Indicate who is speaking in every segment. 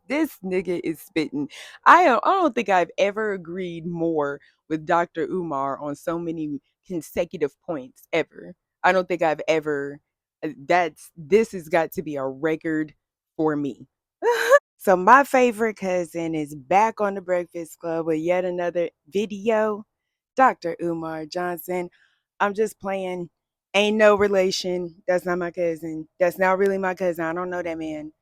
Speaker 1: This nigga is spitting. I don't think I've ever agreed more with Dr. Umar on so many consecutive points ever. I don't think I've ever. This has got to be a record for me. So my favorite cousin is back on the Breakfast Club with yet another video. Dr. Umar Johnson. I'm just playing. Ain't no relation. That's not my cousin. That's not really my cousin. I don't know that man.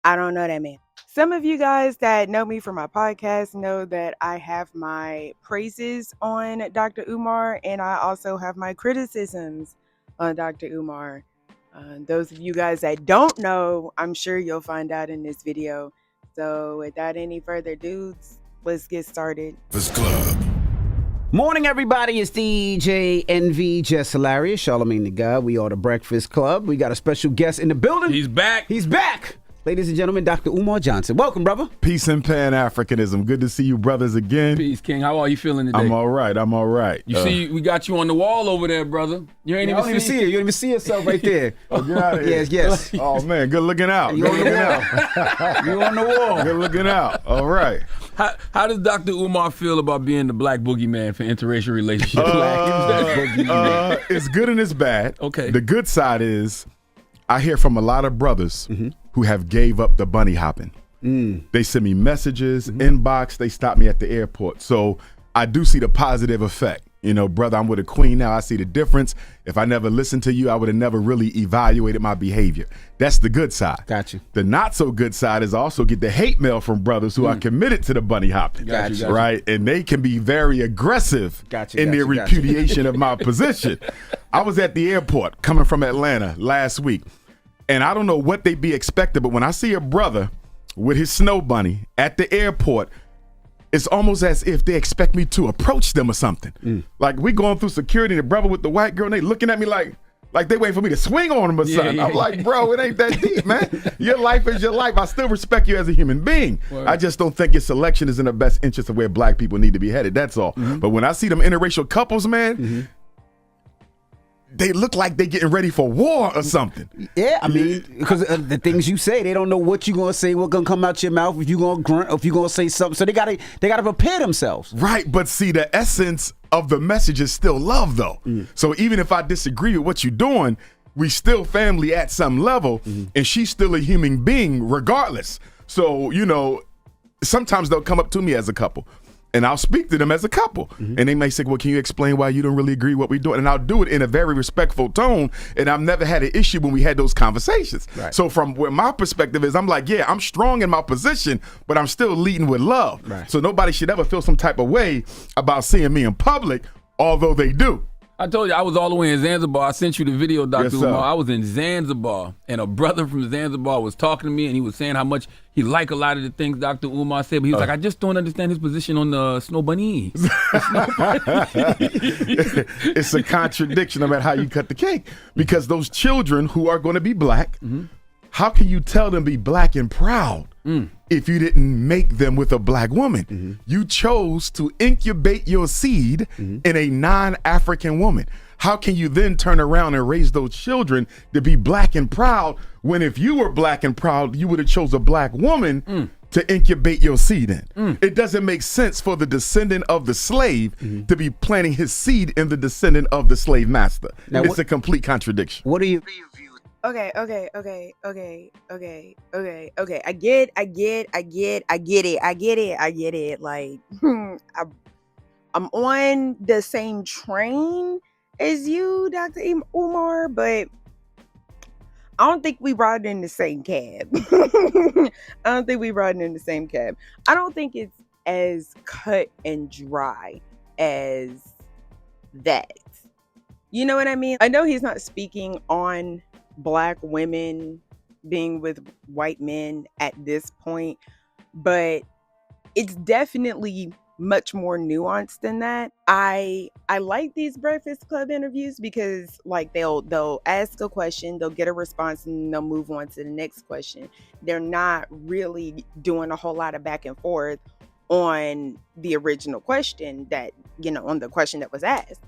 Speaker 1: I don't know that man. Some of you guys that know me from my podcast know that I have my praises on Dr. Umar and I also have my criticisms on Dr. Umar. Those of you guys that don't know, I'm sure you'll find out in this video. So without any further ado, let's get started.
Speaker 2: This club.
Speaker 3: Morning, everybody. It's DJ NV, Just Hilarious, Charlemagne the God. We are the Breakfast Club. We got a special guest in the building.
Speaker 4: He's back.
Speaker 3: He's back. Ladies and gentlemen, Dr. Umar Johnson. Welcome, brother.
Speaker 2: Peace and Pan-Africanism. Good to see you brothers again.
Speaker 4: Peace, King. How are you feeling today?
Speaker 2: I'm all right.
Speaker 4: You see, we got you on the wall over there, brother. You ain't even
Speaker 3: see it. You don't even see yourself right there.
Speaker 2: Oh, get out of here.
Speaker 3: Yes.
Speaker 2: Oh, man. Good looking out.
Speaker 3: You on the wall. You on the wall.
Speaker 2: Good looking out. All right.
Speaker 4: How does Dr. Umar feel about being the black boogeyman for interracial relationships?
Speaker 2: It's good and it's bad.
Speaker 4: Okay.
Speaker 2: The good side is I hear from a lot of brothers who have gave up the bunny hopping. They send me messages, inbox, they stop me at the airport. So I do see the positive effect. You know, brother, I'm with a queen now. I see the difference. If I never listened to you, I would have never really evaluated my behavior. That's the good side.
Speaker 3: Got you.
Speaker 2: The not so good side is I also get the hate mail from brothers who are committed to the bunny hopping.
Speaker 4: Got you.
Speaker 2: Right? And they can be very aggressive in their repudiation of my position. I was at the airport coming from Atlanta last week. And I don't know what they be expected, but when I see a brother with his snow bunny at the airport, it's almost as if they expect me to approach them or something. Like we going through security, and the brother with the white girl, and they looking at me like they waiting for me to swing on them or something. I'm like, bro, it ain't that deep, man. Your life is your life. I still respect you as a human being.
Speaker 4: Word.
Speaker 2: I just don't think your selection is in the best interest of where black people need to be headed. That's all. But when I see them interracial couples, man, they look like they getting ready for war or something.
Speaker 3: Yeah, I mean, because the things you say, they don't know what you're gonna say, what's gonna come out your mouth, if you're gonna grunt, or if you're gonna say something. So they gotta prepare themselves.
Speaker 2: Right, but see, the essence of the message is still love, though. So even if I disagree with what you're doing, we still family at some level, and she's still a human being regardless. So, you know, sometimes they'll come up to me as a couple. And I'll speak to them as a couple. And they may say, well, can you explain why you don't really agree what we're doing? And I'll do it in a very respectful tone. And I've never had an issue when we had those conversations.
Speaker 3: Right.
Speaker 2: So from where my perspective is, I'm like, yeah, I'm strong in my position, but I'm still leading with love.
Speaker 3: Right.
Speaker 2: So nobody should ever feel some type of way about seeing me in public, although they do.
Speaker 4: I told you I was all the way in Zanzibar. I sent you the video, Dr.
Speaker 2: Yes, sir.
Speaker 4: Umar. I was in Zanzibar, and a brother from Zanzibar was talking to me, and he was saying how much he liked a lot of the things Dr. Umar said, but he was like, I just don't understand his position on the snow bunnies.
Speaker 2: It's a contradiction about how you cut the cake. Because those children who are going to be black, how can you tell them be black and proud if you didn't make them with a black woman? You chose to incubate your seed in a non-African woman. How can you then turn around and raise those children to be black and proud when if you were black and proud, you would have chose a black woman to incubate your seed in? It doesn't make sense for the descendant of the slave to be planting his seed in the descendant of the slave master.
Speaker 3: Now,
Speaker 2: it's a complete contradiction.
Speaker 3: What do you?
Speaker 1: Okay. I get it. Like, I'm on the same train as you, Dr. Umar, but I don't think we riding in the same cab. I don't think it's as cut and dry as that. You know what I mean? I know he's not speaking on black women being with white men at this point, but it's definitely much more nuanced than that. I like these Breakfast Club interviews because like they'll ask a question, they'll get a response, and they'll move on to the next question. They're not really doing a whole lot of back and forth on the original question that, on the question that was asked.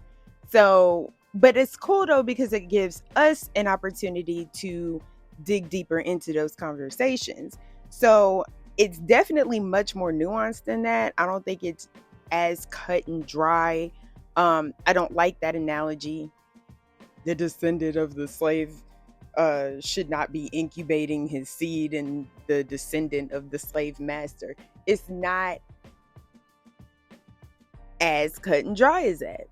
Speaker 1: So, but it's cool though, because it gives us an opportunity to dig deeper into those conversations. So it's definitely much more nuanced than that. I don't think it's as cut and dry. I don't like that analogy. The descendant of the slave should not be incubating his seed in the descendant of the slave master. It's not as cut and dry as that.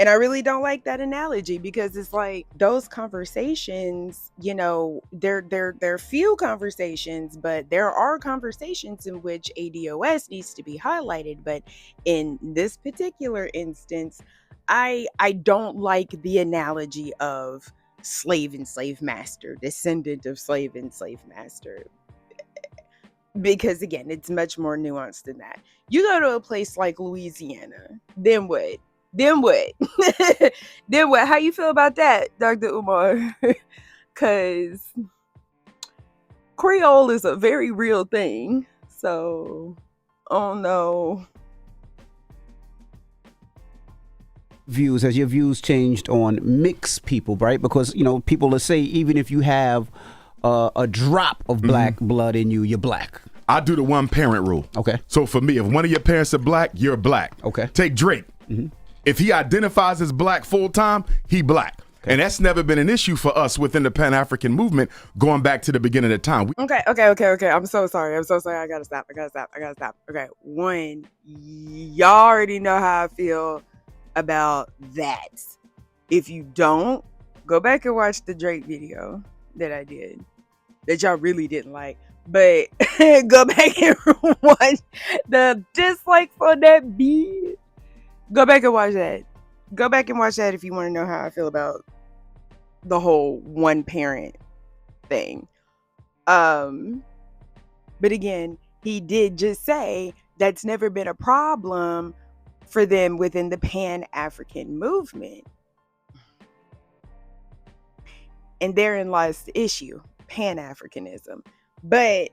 Speaker 1: And I really don't like that analogy, because it's like those conversations, you know, they're few conversations, but there are conversations in which ADOS needs to be highlighted. But in this particular instance, I don't like the analogy of slave and slave master, descendant of slave and slave master. Because again, it's much more nuanced than that. You go to a place like Louisiana, then what? Then what? Then what? How you feel about that, Dr. Umar? Because Creole is a very real thing. So, oh no.
Speaker 3: Views, has your views changed on mixed people, right? Because, you know, people will say even if you have a drop of black blood in you, you're black.
Speaker 2: I do the one parent rule.
Speaker 3: Okay.
Speaker 2: So for me, if one of your parents are black, you're black.
Speaker 3: Okay.
Speaker 2: Take Drake. If he identifies as black full time, he black. Okay. And that's never been an issue for us within the Pan-African movement going back to the beginning of time.
Speaker 1: Okay. I'm so sorry. I gotta stop. Okay. One, y'all already know how I feel about that. If you don't, go back and watch the Drake video that I did that y'all really didn't like. But go back and watch the dislike for that beat. Go back and watch that. Go back and watch that if you want to know how I feel about the whole one parent thing. But again, he did just say that's never been a problem for them within the Pan-African movement. And therein lies the issue, Pan-Africanism. But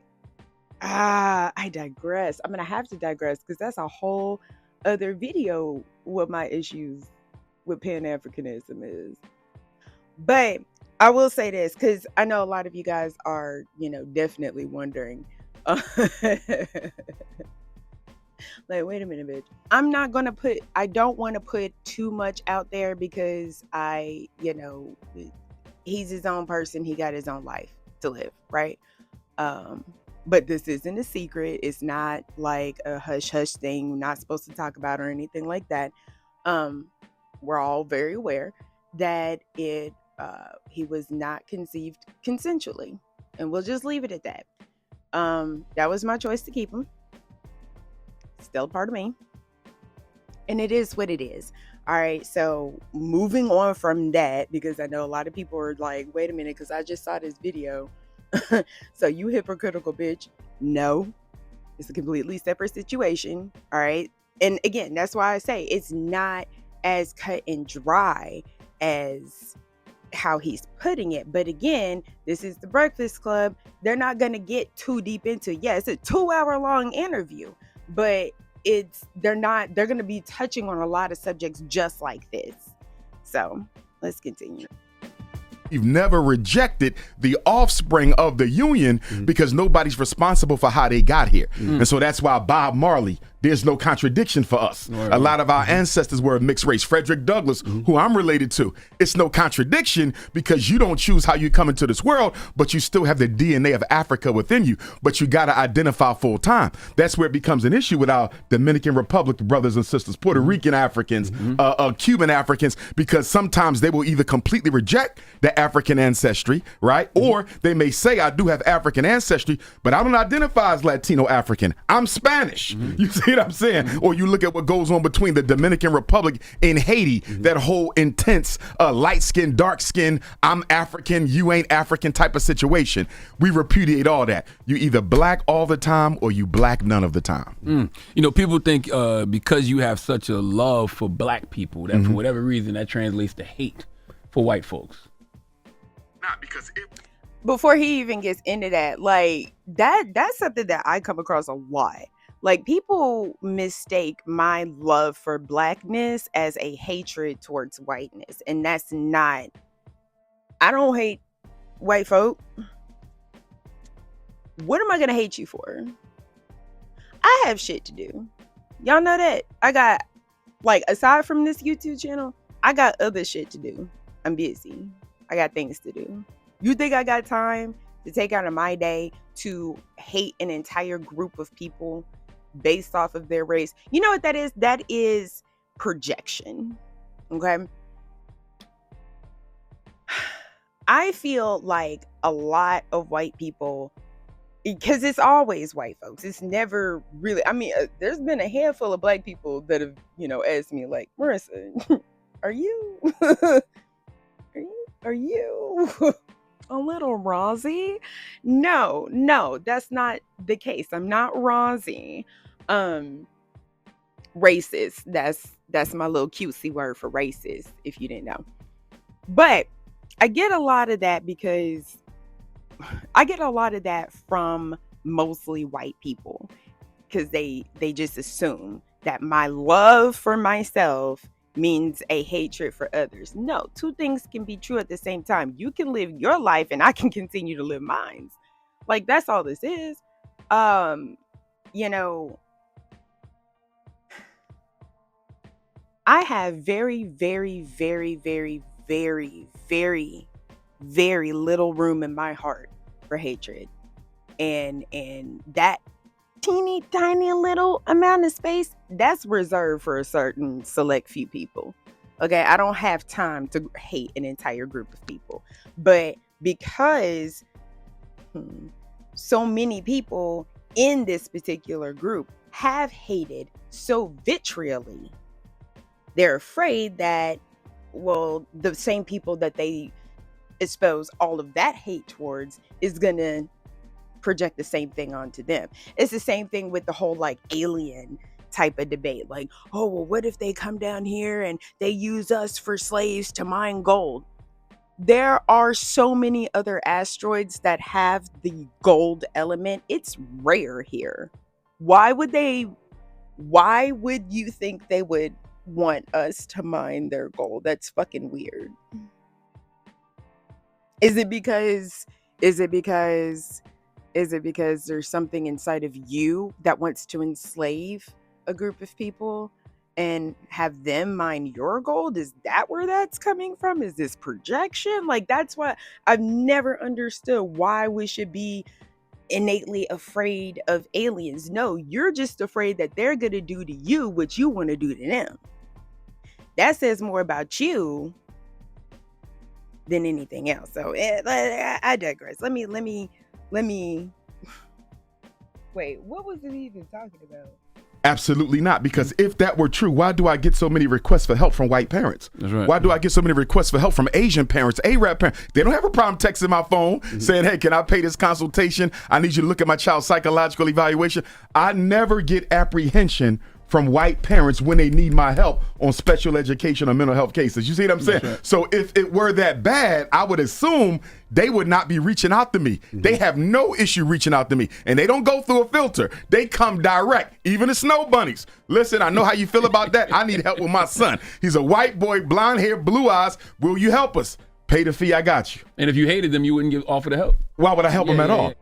Speaker 1: I digress. I'm going to have to digress because that's a whole other video what my issues with Pan-Africanism is. But I will say this, because I know a lot of you guys are, you know, definitely wondering. Like, wait a minute, bitch. I don't want to put too much out there because he's his own person. He got his own life to live, right? But this isn't a secret. It's not like a hush-hush thing we're not supposed to talk about or anything like that. We're all very aware that he was not conceived consensually. And we'll just leave it at that. That was my choice to keep him. Still part of me. And it is what it is. All right, so moving on from that, because I know a lot of people are like, wait a minute, because I just saw this video. So you hypocritical bitch. No, it's a completely separate situation. All right. And again, that's why I say it's not as cut and dry as how he's putting it. But again, this is the Breakfast Club. They're not going to get too deep into, it's a 2-hour long interview, but they're going to be touching on a lot of subjects just like this. So let's continue.
Speaker 2: We've never rejected the offspring of the union because nobody's responsible for how they got here. And so that's why Bob Marley, there's no contradiction for us. Right. A lot of our ancestors were mixed race. Frederick Douglass, who I'm related to, it's no contradiction because you don't choose how you come into this world, but you still have the DNA of Africa within you, but you got to identify full time. That's where it becomes an issue with our Dominican Republic brothers and sisters, Puerto Rican Africans, Cuban Africans, because sometimes they will either completely reject the African ancestry, right? Or they may say, I do have African ancestry, but I don't identify as Latino African. I'm Spanish. You see what I'm saying? Or you look at what goes on between the Dominican Republic and Haiti, that whole intense light skin, dark skin, I'm African, you ain't African type of situation. We repudiate all that. You either black all the time or you black none of the time.
Speaker 4: You know, people think because you have such a love for black people that for whatever reason that translates to hate for white folks.
Speaker 2: Not because
Speaker 1: before he even gets into that, like that's something that I come across a lot. Like, people mistake my love for blackness as a hatred towards whiteness, and that's not. I don't hate white folk. what am I gonna hate you for? I have shit to do. Y'all know that. I got, like, aside from this YouTube channel, I got other shit to do. I'm busy. I got things to do. You think I got time to take out of my day to hate an entire group of people based off of their race? You know what that is? That is projection. Okay? I feel like a lot of white people, because it's always white folks. It's never really, I mean, there's been a handful of black people that have, asked me like, Marissa, are you a little Rozzy? No, that's not the case. I'm not Rozzy. Racist. That's my little cutesy word for racist, if you didn't know. But I get a lot of that because I get a lot of that from mostly white people, because they just assume that my love for myself means a hatred for others. No, two things can be true at the same time. You can live your life and I can continue to live mine. Like, that's all this is. I have very, very, very, very, very, very, very little room in my heart for hatred. And that teeny tiny little amount of space, that's reserved for a certain select few people. Okay, I don't have time to hate an entire group of people. But because so many people in this particular group have hated so vitriolly, they're afraid that, well, the same people that they expose all of that hate towards is gonna project the same thing onto them. It's the same thing with the whole like alien type of debate. Like, oh, well, what if they come down here and they use us for slaves to mine gold? There are so many other asteroids that have the gold element. It's rare here. Why would you think they would want us to mine their gold? That's fucking weird. Is it because there's something inside of you that wants to enslave a group of people and have them mine your gold? Is that where that's coming from? Is this projection? Like, that's what I've never understood, why we should be innately afraid of aliens. No, you're just afraid that they're going to do to you what you want to do to them. That says more about you than anything else. So I digress. Let me wait, what was it even talking about?
Speaker 2: Absolutely not. Because if that were true, why do I get so many requests for help from white parents?
Speaker 4: That's right.
Speaker 2: Why do I get so many requests for help from Asian parents, Arab parents? They don't have a problem texting my phone saying, hey, can I pay this consultation? I need you to look at my child's psychological evaluation. I never get apprehension from white parents when they need my help on special education or mental health cases. You see what I'm saying? Right. So if it were that bad, I would assume they would not be reaching out to me. Mm-hmm. They have no issue reaching out to me. And they don't go through a filter. They come direct. Even the snow bunnies. Listen, I know how you feel about that. I need help with my son. He's a white boy, blonde hair, blue eyes. Will you help us? Pay the fee, I got you.
Speaker 4: And if you hated them, you wouldn't offer the help.
Speaker 2: Why would I help them at all?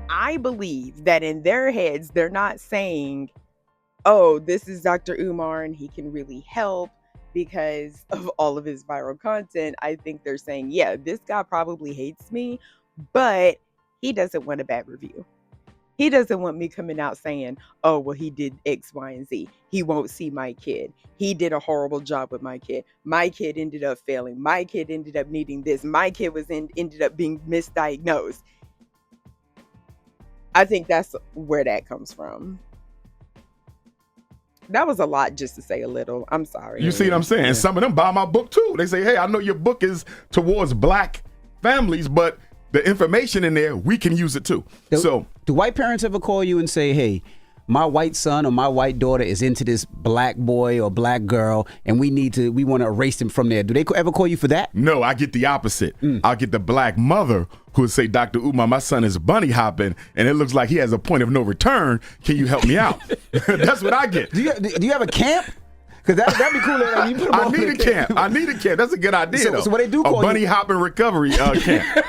Speaker 1: I believe that in their heads, they're not saying, oh, this is Dr. Umar and he can really help because of all of his viral content. I think they're saying, yeah, this guy probably hates me, but he doesn't want a bad review. He doesn't want me coming out saying, oh, well, he did X, Y, and Z. He won't see my kid. He did a horrible job with my kid. My kid ended up failing. My kid ended up needing this. My kid ended up being misdiagnosed. I think that's where that comes from. That was a lot just to say a little. I'm sorry.
Speaker 2: You see what I'm saying? Yeah. Some of them buy my book too. They say, hey, I know your book is towards black families, but the information in there, we can use it too. Do
Speaker 3: white parents ever call you and say, hey, my white son or my white daughter is into this black boy or black girl and we want to erase them from there? Do they ever call you for that?
Speaker 2: No, I get the opposite. I'll get the black mother who would say, Dr. Umar, my son is bunny hopping and it looks like he has a point of no return. Can you help me out? That's what I get.
Speaker 3: Do you have a camp? Because that'd be cool. Like, you put 'em
Speaker 2: I
Speaker 3: all
Speaker 2: need
Speaker 3: in
Speaker 2: a camp. I need a camp. That's a good idea, though.
Speaker 3: So what they do
Speaker 2: a
Speaker 3: call
Speaker 2: bunny
Speaker 3: you-
Speaker 2: hopping recovery camp.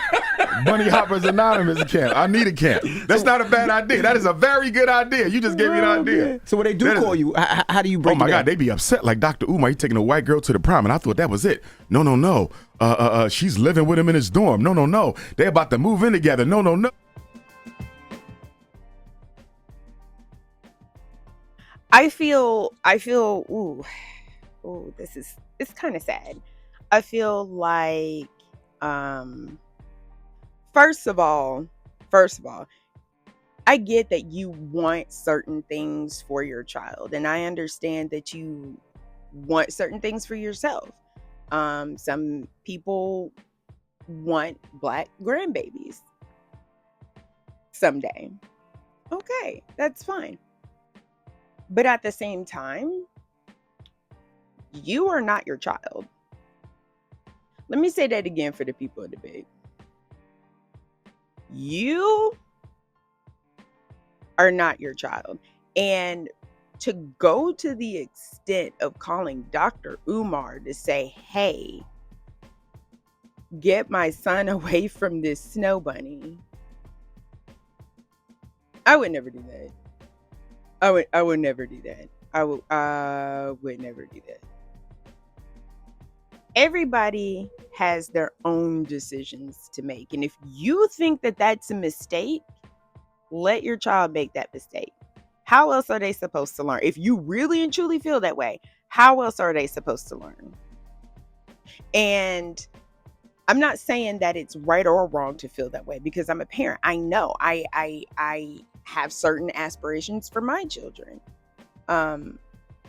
Speaker 2: Bunny Hoppers Anonymous camp. I need a camp. That's not a bad idea. That is a very good idea. You just gave me an idea.
Speaker 3: So when they do call you, how do you break
Speaker 2: Oh my
Speaker 3: it down?
Speaker 2: God, they be upset. Like Dr. Umar, he taking a white girl to the prom, and I thought that was it. No. She's living with him in his dorm. No. They about to move in together. No.
Speaker 1: I feel ooh, it's kind of sad. I feel like first of all, I get that you want certain things for your child, and I understand that you want certain things for yourself. Some people want black grandbabies someday. Okay, that's fine. But at the same time, you are not your child. Let me say that again for the people in the debate. You are not your child. And to go to the extent of calling Dr. Umar to say, hey, get my son away from this snow bunny. I would never do that. I would never do that. I would never do that. Everybody has their own decisions to make. And if you think that that's a mistake, let your child make that mistake. How else are they supposed to learn? If you really and truly feel that way, how else are they supposed to learn? And I'm not saying that it's right or wrong to feel that way, because I'm a parent. I know I have certain aspirations for my children. And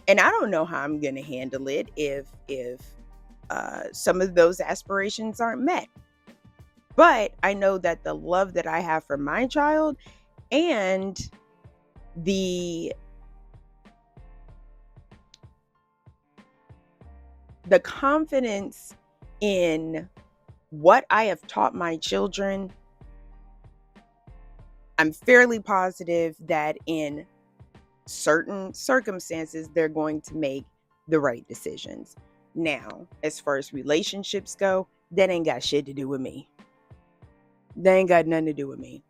Speaker 1: I don't know how I'm going to handle it if some of those aspirations aren't met. But I know that the love that I have for my child and the confidence in what I have taught my children, I'm fairly positive that in certain circumstances, they're going to make the right decisions. Now, as far as relationships go, that ain't got shit to do with me. They ain't got nothing to do with me.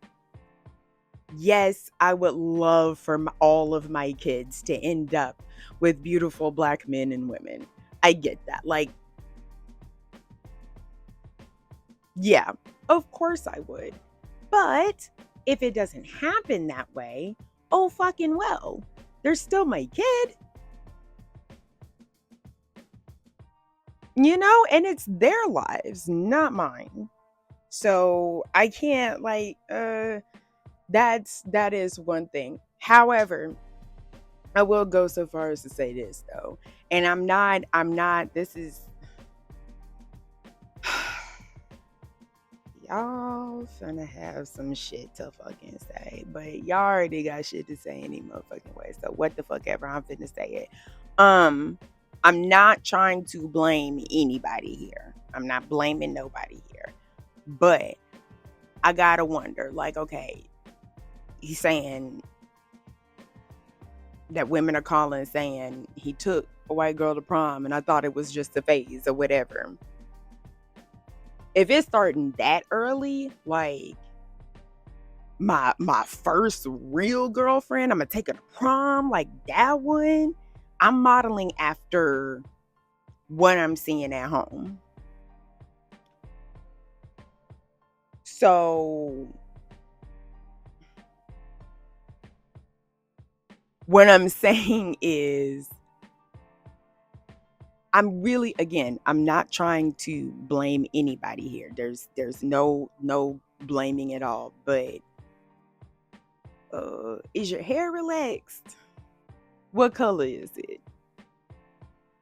Speaker 1: Yes, I would love for all of my kids to end up with beautiful black men and women. I get that. Like, yeah, of course I would. But if it doesn't happen that way, oh fucking well, they're still my kid. You know, and it's their lives, not mine. So I can't that is one thing. However, I will go so far as to say this though. And I'm not, this is y'all finna have some shit to fucking say, but y'all already got shit to say any motherfucking way. So what the fuck ever, I'm finna say it. I'm not trying to blame anybody here. I'm not blaming nobody here. But I gotta wonder, like, okay, he's saying that women are calling saying he took a white girl to prom and I thought it was just a phase or whatever. If it's starting that early, like my first real girlfriend, I'm gonna take her to prom, like that one, I'm modeling after what I'm seeing at home. So what I'm saying is, I'm really, again, I'm not trying to blame anybody here. There's no blaming at all. But is your hair relaxed? What color is it?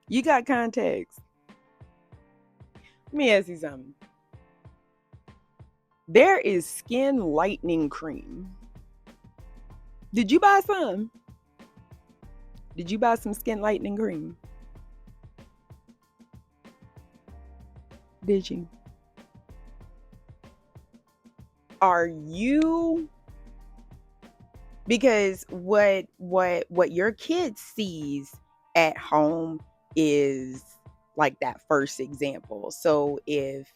Speaker 1: You got contacts? Let me ask you something. There is skin lightening cream. Did you buy some? Did you buy some skin lightening cream? Did you? Are you? Because what your kid sees at home is like that first example. So if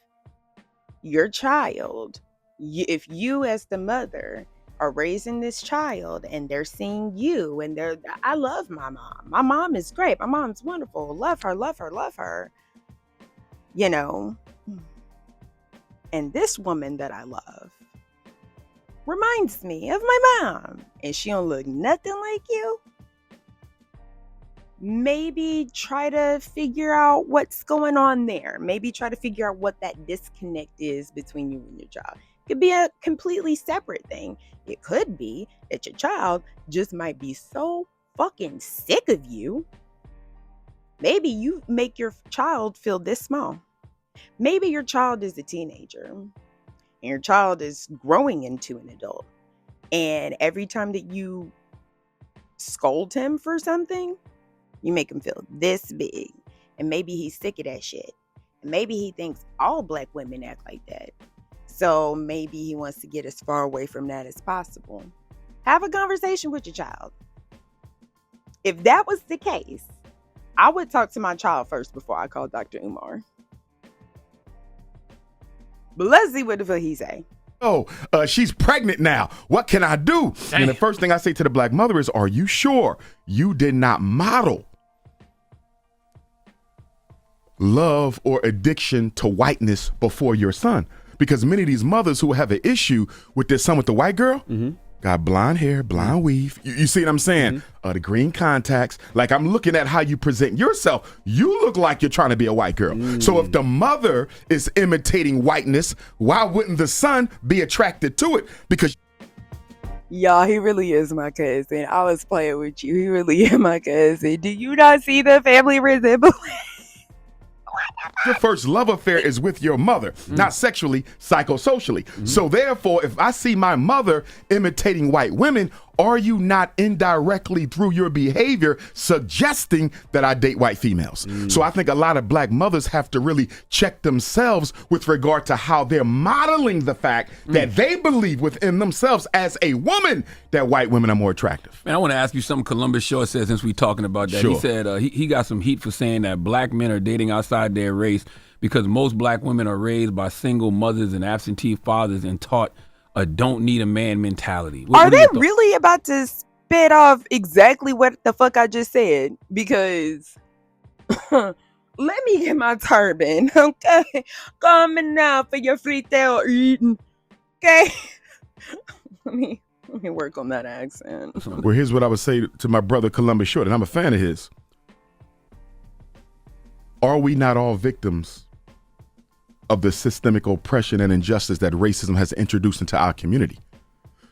Speaker 1: your child, if you as the mother are raising this child and they're seeing you and I love my mom. My mom is great. My mom's wonderful. Love her, love her, love her. You know, and this woman that I love reminds me of my mom and she don't look nothing like you. Maybe try to figure out what's going on there. Maybe try to figure out what that disconnect is between you and your child. It could be a completely separate thing. It could be that your child just might be so fucking sick of you. Maybe you make your child feel this small. Maybe your child is a teenager and your child is growing into an adult. And every time that you scold him for something, you make him feel this big. And maybe he's sick of that shit. And maybe he thinks all black women act like that. So maybe he wants to get as far away from that as possible. Have a conversation with your child. If that was the case, I would talk to my child first before I call Dr. Umar. But let's see what the fuck he say.
Speaker 2: Oh, she's pregnant now. What can I do?
Speaker 4: Damn.
Speaker 2: And the first thing I say to the black mother is, are you sure you did not model love or addiction to whiteness before your son? Because many of these mothers who have an issue with their son with the white girl, got blonde hair, blonde weave. You see what I'm saying? The green contacts. Like, I'm looking at how you present yourself. You look like you're trying to be a white girl. So if the mother is imitating whiteness, why wouldn't the son be attracted to it? Because
Speaker 1: Y'all, he really is my cousin. I was playing with you. He really is my cousin. Do you not see the family resemblance?
Speaker 2: your first love affair is with your mother, not sexually, psychosocially. So therefore, if I see my mother imitating white women, are you not indirectly through your behavior suggesting that I date white females? So I think a lot of black mothers have to really check themselves with regard to how they're modeling the fact that they believe within themselves as a woman that white women are more attractive.
Speaker 4: Man, I want to ask you something Columbus Short said since we talking about that. He said he got some heat for saying that black men are dating outside their race because most black women are raised by single mothers and absentee fathers and taught a don't need a man mentality.
Speaker 1: Are they really about to spit off exactly what the fuck I just said? Because let me get my turban, okay? Coming now for your free tail eating, okay? Let me work on that accent.
Speaker 2: Well, here's what I would say to my brother Columbus Short, and I'm a fan of his. Are we not all victims of the systemic oppression and injustice that racism has introduced into our community?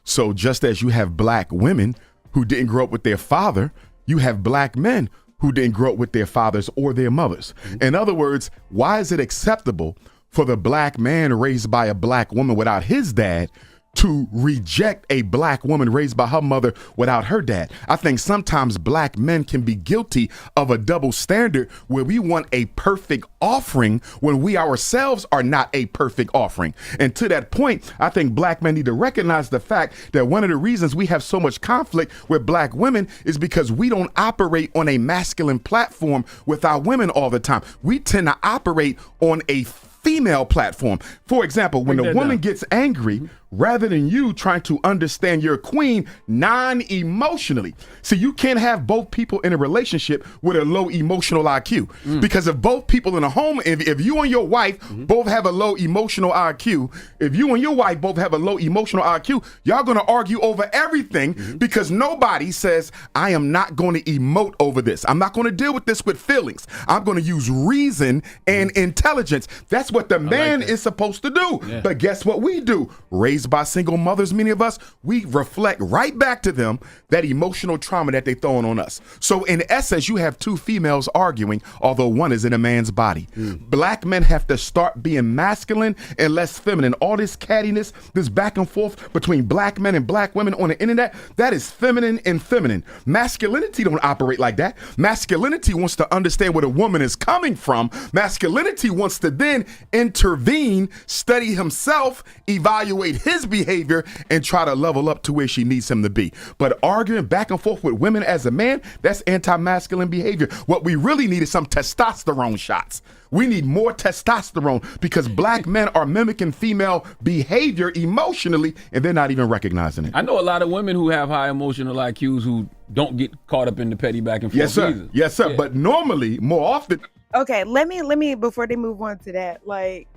Speaker 2: So just as you have black women who didn't grow up with their father, you have black men who didn't grow up with their fathers or their mothers. In other words, why is it acceptable for the black man raised by a black woman without his dad to reject a black woman raised by her mother without her dad? I think sometimes black men can be guilty of a double standard where we want a perfect offering when we ourselves are not a perfect offering. And to that point, I think black men need to recognize the fact that one of the reasons we have so much conflict with black women is because we don't operate on a masculine platform with our women all the time. We tend to operate on a female platform. For example, when a woman gets angry, rather than you trying to understand your queen non-emotionally. See, you can't have both people in a relationship with a low emotional IQ. Because if both people in a home, if you and your wife both have a low emotional IQ, if you and your wife both have a low emotional IQ, y'all gonna argue over everything because nobody says, I am not going to emote over this. I'm not gonna deal with this with feelings. I'm gonna use reason and intelligence. That's what the man is supposed to do. Yeah. But guess what we do? Raised by single mothers, many of us, we reflect right back to them that emotional trauma that they throwing on us. So in essence, you have two females arguing, although one is in a man's body. Black men have to start being masculine and less feminine. All this cattiness, this back and forth between black men and black women on the internet, that is feminine and feminine. Masculinity don't operate like that. Masculinity wants to understand where the woman is coming from. Masculinity wants to then intervene, study himself, evaluate his behavior and try to level up to where she needs him to be. But arguing back and forth with women as a man, that's anti-masculine behavior. What we really need is some testosterone shots. We need more testosterone because black men are mimicking female behavior emotionally and they're not even recognizing it.
Speaker 4: I know a lot of women who have high emotional IQs who don't get caught up in the petty back and forth.
Speaker 2: Yes, sir.
Speaker 4: Either.
Speaker 2: Yes, sir.
Speaker 4: Yeah.
Speaker 2: But normally, more often.
Speaker 1: Okay, let me before they move on to that, like,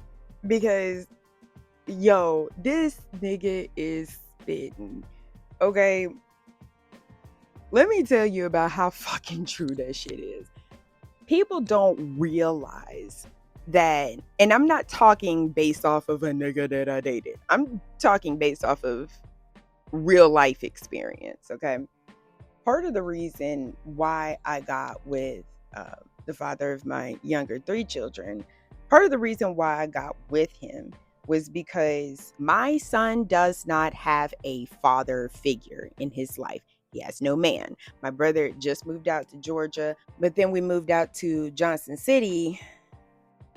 Speaker 1: because yo, this nigga is spitting. Okay, let me tell you about how fucking true that shit is. People don't realize that, and I'm not talking based off of a nigga that I dated. I'm talking based off of real life experience, okay? Part of the reason why I got with the father of my younger 3 children, part of the reason why I got with him was because my son does not have a father figure in his life. He has no man. My brother just moved out to Georgia, but then we moved out to Johnson City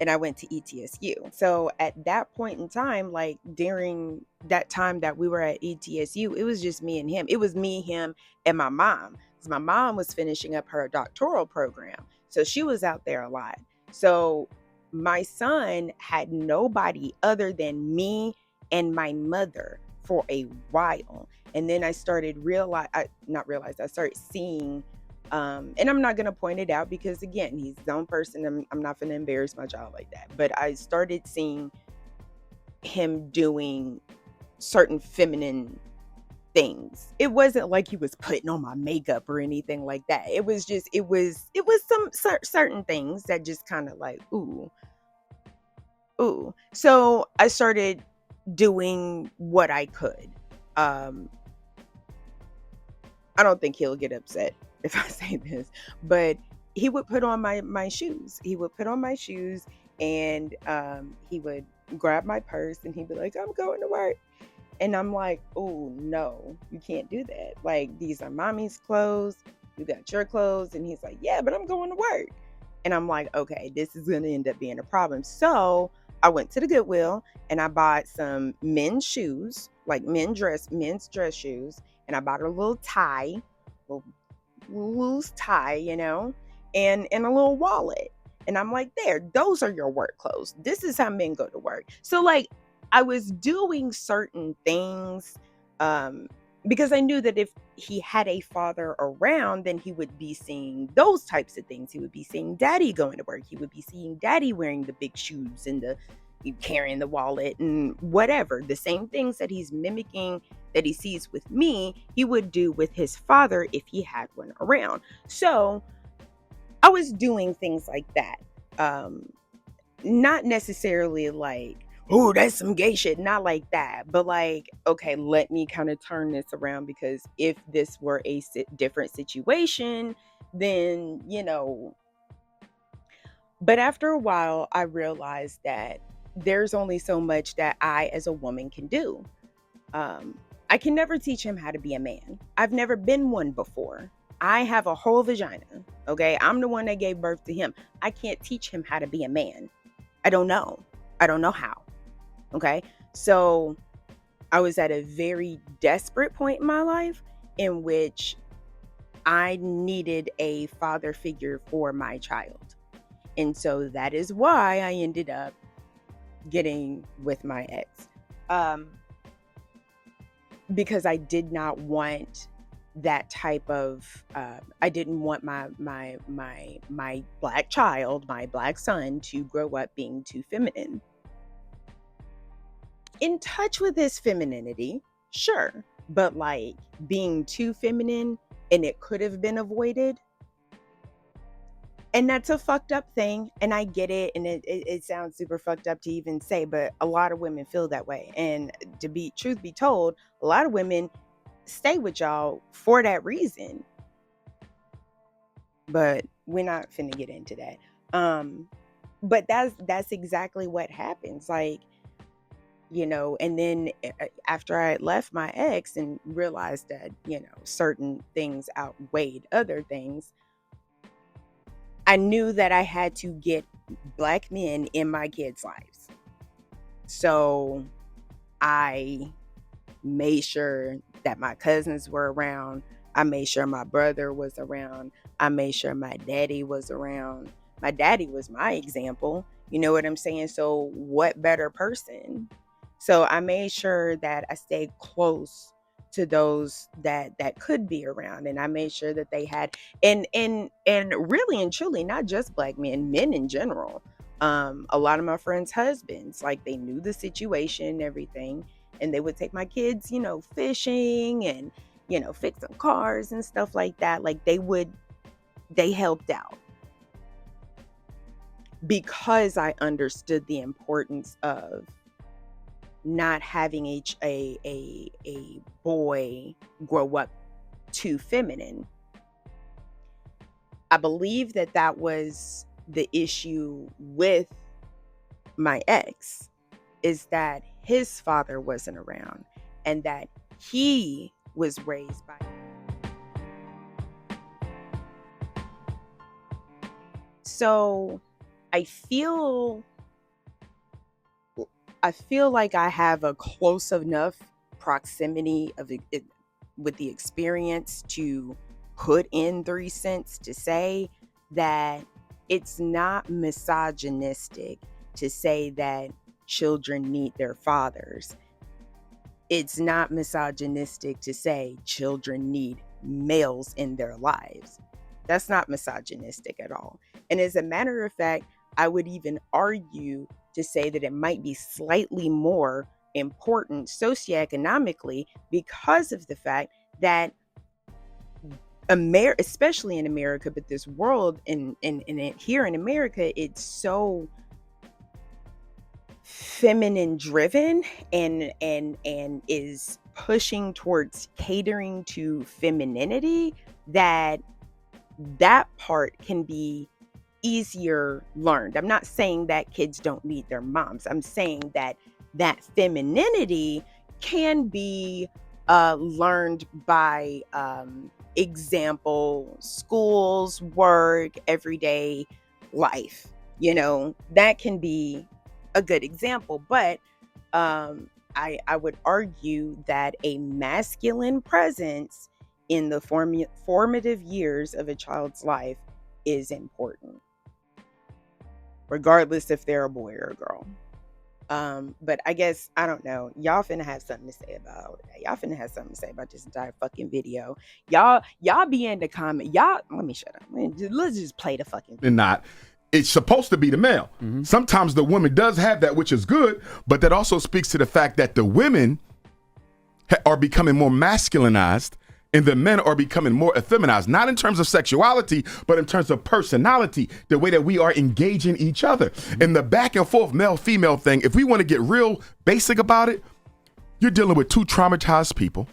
Speaker 1: and I went to ETSU. So at that point in time, like during that time that we were at ETSU, it was just me and him. It was me, him, and my mom. Because my mom was finishing up her doctoral program. So she was out there a lot. So my son had nobody other than me and my mother for a while. And then I started I started seeing, and I'm not going to point it out because again, he's his own person. I'm not going to embarrass my child like that. But I started seeing him doing certain feminine things. It wasn't like he was putting on my makeup or anything like that. It was some certain things that just kind of like, ooh. So I started doing what I could. I don't think he'll get upset if I say this, but he would put on my shoes. He would put on my shoes and he would grab my purse and he'd be like, I'm going to work. And I'm like, oh no, you can't do that. Like, these are mommy's clothes. You got your clothes. And he's like, yeah, but I'm going to work. And I'm like, okay, this is going to end up being a problem. So I went to the Goodwill and I bought some men's shoes, like men's dress shoes. And I bought a little tie, little loose tie, you know, and a little wallet. And I'm like, there, those are your work clothes. This is how men go to work. So like, I was doing certain things because I knew that if he had a father around, then he would be seeing those types of things. He would be seeing daddy going to work. He would be seeing daddy wearing the big shoes and carrying the wallet and whatever. The same things that he's mimicking that he sees with me, he would do with his father if he had one around. So I was doing things like that. Not necessarily like, oh, that's some gay shit. Not like that. But like, okay, let me kind of turn this around, because if this were a different situation, then, you know. But after a while, I realized that there's only so much that I, as a woman, can do. I can never teach him how to be a man. I've never been one before. I have a whole vagina. Okay. I'm the one that gave birth to him. I can't teach him how to be a man. I don't know how. Okay. So I was at a very desperate point in my life in which I needed a father figure for my child. And so that is why I ended up getting with my ex. Because I did not want that type of, I didn't want my black child, my black son, to grow up being too feminine. In touch with his femininity, sure, but like being too feminine and it could have been avoided. And that's a fucked up thing. And I get it. And it sounds super fucked up to even say, but a lot of women feel that way. And truth be told, a lot of women stay with y'all for that reason. But we're not finna get into that. But that's exactly what happens. Like, you know, and then after I left my ex and realized that, you know, certain things outweighed other things, I knew that I had to get black men in my kids' lives. So I made sure that my cousins were around. I made sure my brother was around. I made sure my daddy was around. My daddy was my example. You know what I'm saying? So what better person? So I made sure that I stayed close to those that could be around, and I made sure that they had, and really and truly, not just black men in general. A lot of my friends' husbands, like, they knew the situation and everything, and they would take my kids, fishing and fixing cars and stuff like that. Like, they helped out because I understood the importance of not having a boy grow up too feminine. I believe that was the issue with my ex, is that his father wasn't around and that he was raised by. So I feel like I have a close enough proximity of it with the experience to put in 3 cents to say that it's not misogynistic to say that children need their fathers. It's not misogynistic to say children need males in their lives. That's not misogynistic at all. And as a matter of fact, I would even argue to say that it might be slightly more important socioeconomically because of the fact that especially in America, but this world and here in America, it's so feminine driven and is pushing towards catering to femininity, that part can be easier learned. I'm not saying that kids don't need their moms. I'm saying that femininity can be learned by example, schools, work, everyday life. That can be a good example. But I would argue that a masculine presence in the formative years of a child's life is important, regardless if they're a boy or a girl. But I guess, I don't know, y'all finna have something to say about this entire fucking video. Y'all be in the comment. Y'all, let me shut up. Let's just play the fucking video.
Speaker 2: And not. It's supposed to be the male. Mm-hmm. Sometimes the woman does have that, which is good, but that also speaks to the fact that the women are becoming more masculinized and the men are becoming more effeminized, not in terms of sexuality, but in terms of personality, the way that we are engaging each other. Mm-hmm. And the back and forth male-female thing, if we want to get real basic about it, you're dealing with 2 traumatized people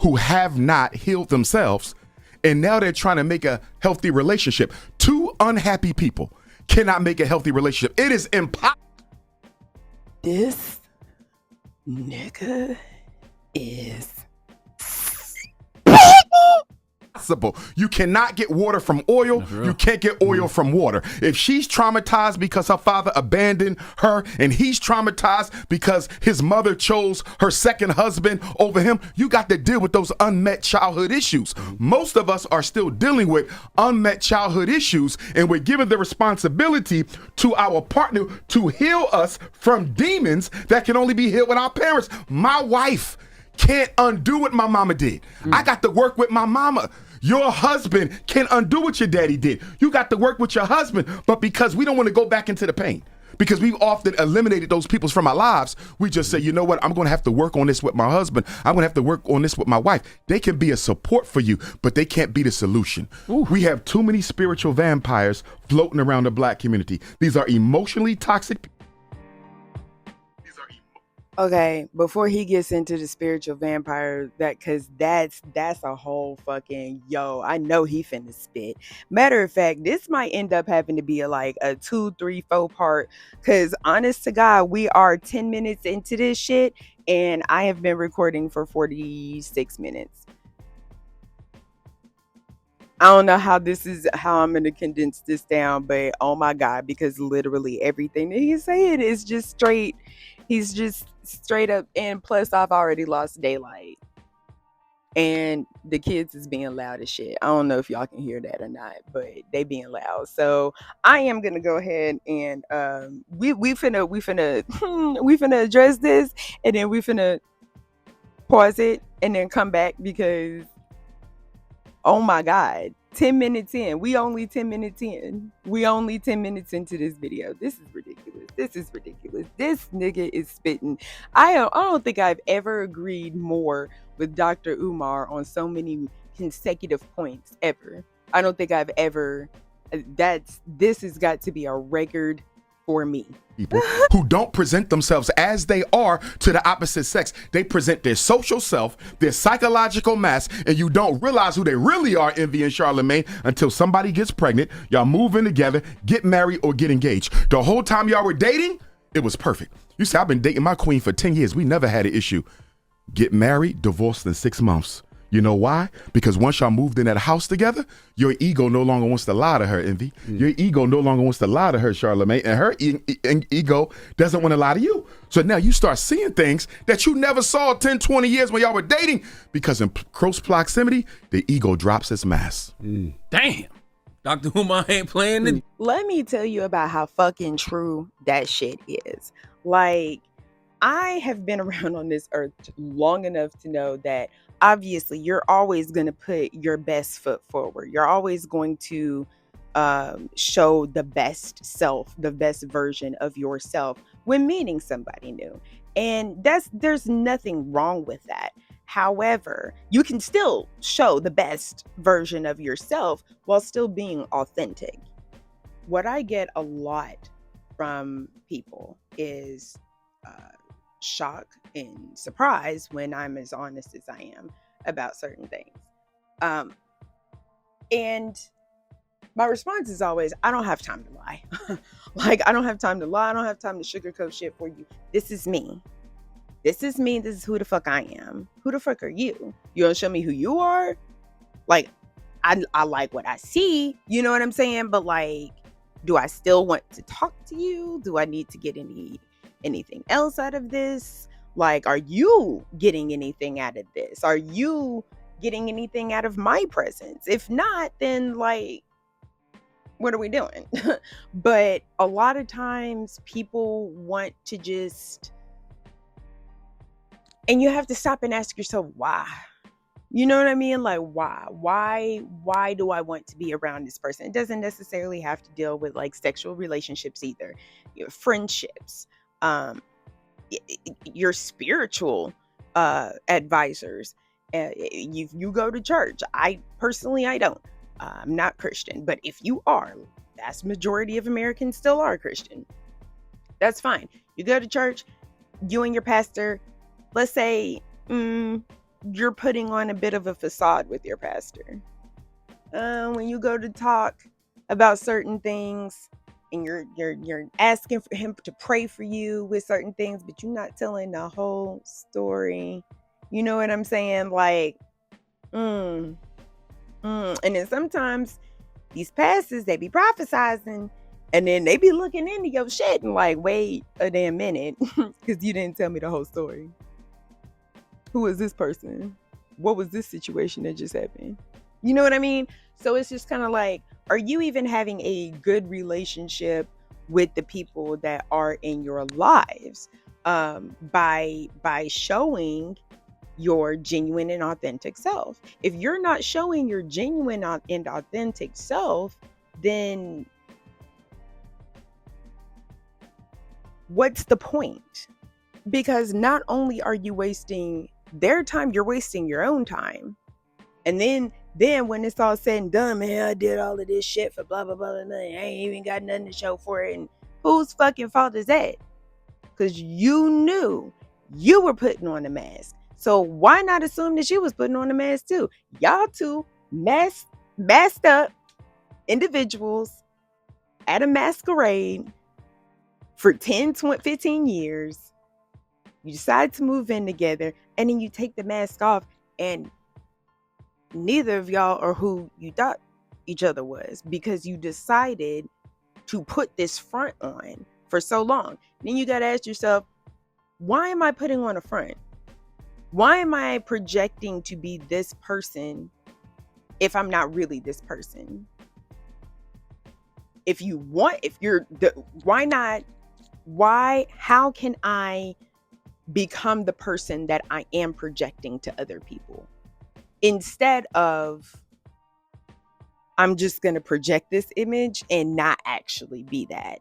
Speaker 2: who have not healed themselves, and now they're trying to make a healthy relationship. 2 unhappy people cannot make a healthy relationship. It is impossible.
Speaker 1: This nigga is
Speaker 2: possible. You cannot get water from oil. You can't get oil from water. If she's traumatized because her father abandoned her and he's traumatized because his mother chose her second husband over him, you got to deal with those unmet childhood issues. Most of us are still dealing with unmet childhood issues, and we're giving the responsibility to our partner to heal us from demons that can only be healed with our parents. My wife can't undo what my mama did. I got to work with my mama. Your husband can't undo what your daddy did. You got to work with your husband, but because we don't want to go back into the pain, because we've often eliminated those people from our lives, we just say, you know what, I'm going to have to work on this with my husband. I'm going to have to work on this with my wife. They can be a support for you, but they can't be the solution. Ooh. We have too many spiritual vampires floating around the black community. These are emotionally toxic people.
Speaker 1: Okay, before he gets into the spiritual vampire, because that's a whole fucking, I know he finna spit. Matter of fact, this might end up having to be a 2, 3, 4 part, because honest to God, we are 10 minutes into this shit, and I have been recording for 46 minutes. I don't know how I'm going to condense this down, but oh my God, because literally everything that he's saying is just straight. He's just straight up, and plus I've already lost daylight. And the kids is being loud as shit. I don't know if y'all can hear that or not, but they being loud. So I am gonna go ahead and we finna we finna address this, and then we finna pause it and then come back, because oh my God, 10 minutes in. We only 10 minutes in. We only 10 minutes into this video. This is ridiculous. This is ridiculous. This nigga is spitting. I don't think I've ever agreed more with Dr. Umar on so many consecutive points ever. I don't think I've ever. This has got to be a record for me.
Speaker 2: People who don't present themselves as they are to the opposite sex. They present their social self, their psychological mask, and you don't realize who they really are, Envy and Charlemagne, until somebody gets pregnant, y'all move in together, get married, or get engaged. The whole time y'all were dating, it was perfect. You see, I've been dating my queen for 10 years. We never had an issue. Get married, divorced in 6 months. You know why? Because once y'all moved in that house together, your ego no longer wants to lie to her, Envy. Your ego no longer wants to lie to her, Charlemagne. And her ego doesn't want to lie to you. So now you start seeing things that you never saw 10, 20 years when y'all were dating. Because in close proximity, the ego drops its mask.
Speaker 4: Damn. Dr. Umar ain't playing it.
Speaker 1: Let me tell you about how fucking true that shit is. Like, I have been around on this earth long enough to know that obviously you're always going to put your best foot forward. You're always going to show the best self, the best version of yourself when meeting somebody new. And there's nothing wrong with that. However, you can still show the best version of yourself while still being authentic. What I get a lot from people is shock and surprise when I'm as honest as I am about certain things. And my response is always, I don't have time to lie. Like, I don't have time to lie. I don't have time to sugarcoat shit for you. This is me. This is me. This is who the fuck I am. Who the fuck are you? You gonna show me who you are? Like, I like what I see. You know what I'm saying? But like, do I still want to talk to you? Do I need to get anything else out of this? Like, are you getting anything out of this? Are you getting anything out of my presence? If not, then like, what are we doing? But a lot of times people want to just, and you have to stop and ask yourself why. You know what I mean? Like, why do I want to be around this person? It doesn't necessarily have to deal with like sexual relationships either. Your friendships, your spiritual advisors. You go to church. I don't. I'm not Christian, but if you are, vast majority of Americans still are Christian. That's fine. You go to church, you and your pastor, let's say you're putting on a bit of a facade with your pastor. When you go to talk about certain things and you're asking for him to pray for you with certain things, but you're not telling the whole story. You know what I'm saying? Like, and then sometimes these pastors, they be prophesizing, and then they be looking into your shit and like, wait a damn minute, because you didn't tell me the whole story. Who is this person? What was this situation that just happened? You know what I mean? So it's just kind of like, are you even having a good relationship with the people that are in your lives by showing your genuine and authentic self? If you're not showing your genuine and authentic self, then what's the point? Because not only are you wasting their time, you're wasting your own time. And then when it's all said and done, man, I did all of this shit for blah, blah, blah, and I ain't even got nothing to show for it. And whose fucking fault is that? Because you knew you were putting on a mask. So why not assume that she was putting on a mask too? Y'all two masked up individuals at a masquerade for 10, 20, 15 years. You decide to move in together, and then you take the mask off, and neither of y'all are who you thought each other was, because you decided to put this front on for so long. Then you got to ask yourself, why am I putting on a front? Why am I projecting to be this person if I'm not really this person? Why not? How can I become the person that I am projecting to other people? Instead of, I'm just going to project this image and not actually be that.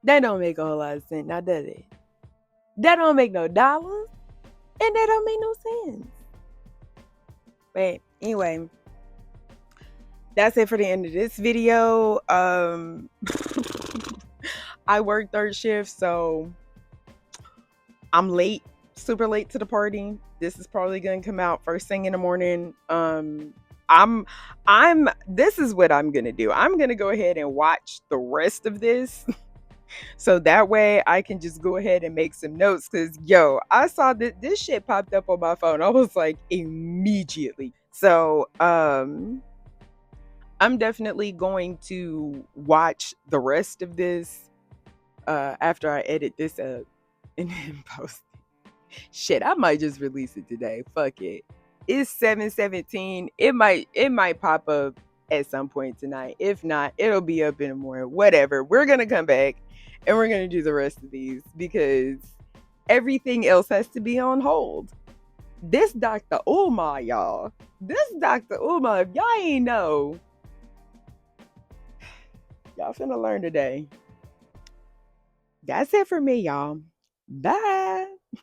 Speaker 1: That don't make a whole lot of sense, now does it? That don't make no dollars, and that don't make no sense. But anyway, that's it for the end of this video. I work third shift, so I'm late, super late to the party. This is probably gonna come out first thing in the morning. This is what I'm gonna do. I'm gonna go ahead and watch the rest of this. So that way I can just go ahead and make some notes. Cause I saw that this shit popped up on my phone. I was like, immediately. So I'm definitely going to watch the rest of this after I edit this up and then post it. Shit, I might just release it today. Fuck it. It's 7:17. It might pop up at some point tonight. If not, it'll be up in the morning. Whatever. We're gonna come back and we're gonna do the rest of these because everything else has to be on hold. This Dr. Umar, y'all. This Dr. Umar, if y'all ain't know, y'all finna learn today. That's it for me, y'all. Bye.